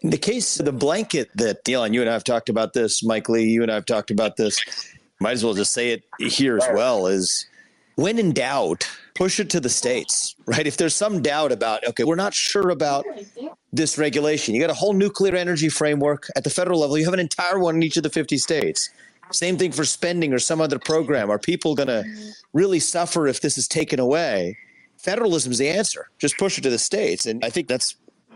In the case of the blanket that, Elon, you and I have talked about this, Mike Lee, you and I have talked about this, might as well just say it here as well, is when in doubt, push it to the states, right? If there's some doubt about, okay, we're not sure about this regulation. You got a whole nuclear energy framework at the federal level. You have an entire one in each of the 50 states. Same thing for spending or some other program. Are people going to really suffer if this is taken away? Federalism is the answer. Just push it to the states. And I think that's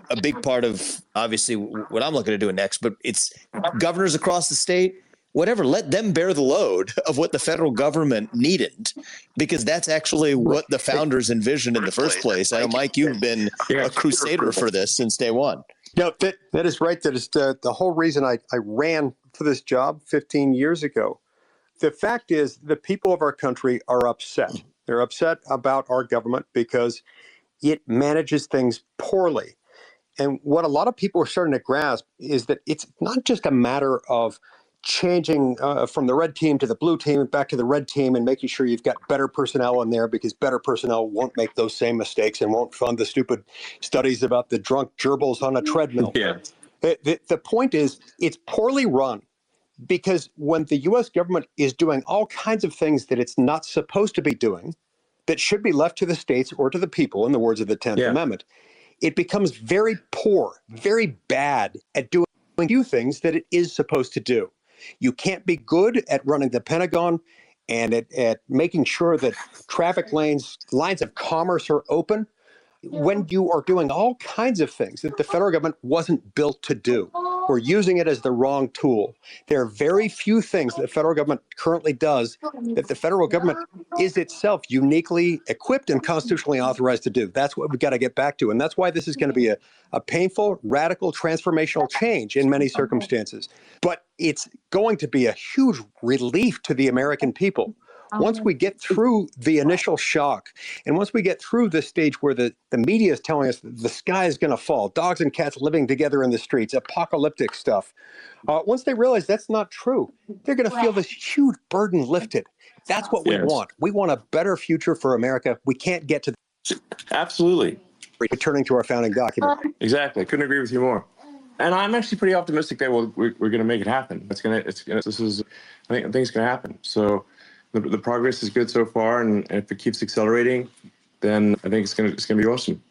a big part of, obviously, what I'm looking to do next. But it's governors across the state, whatever, let them bear the load of what the federal government needed, because that's actually what the founders envisioned in the first place. I know, Mike, you've been a crusader for this since day one. No, that is right. That is the whole reason I ran for this job 15 years ago. The fact is the people of our country are upset. They're upset about our government because it manages things poorly. And what a lot of people are starting to grasp is that it's not just a matter of changing from the red team to the blue team, back to the red team, and making sure you've got better personnel in there, because better personnel won't make those same mistakes and won't fund the stupid studies about the drunk gerbils on a treadmill. Yeah. The point is, it's poorly run, because when the U.S. government is doing all kinds of things that it's not supposed to be doing, that should be left to the states or to the people, in the words of the 10th Amendment, it becomes very poor, very bad at doing a few things that it is supposed to do. You can't be good at running the Pentagon and at making sure that traffic lines of commerce are open when you are doing all kinds of things that the federal government wasn't built to do. We're using it as the wrong tool. There are very few things that the federal government currently does that the federal government is itself uniquely equipped and constitutionally authorized to do. That's what we've got to get back to. And that's why this is going to be a painful, radical, transformational change in many circumstances. But it's going to be a huge relief to the American people. Once we get through the initial shock, and once we get through this stage where the media is telling us that the sky is going to fall, dogs and cats living together in the streets, apocalyptic stuff, once they realize that's not true, they're going to feel this huge burden lifted. That's what we want. We want a better future for America. We can't get to Absolutely. Returning to our founding document. Exactly. Couldn't agree with you more. And I'm actually pretty optimistic that we're going to make it happen. I think it's going to happen. So the progress is good so far, and if it keeps accelerating, then I think it's going to be awesome.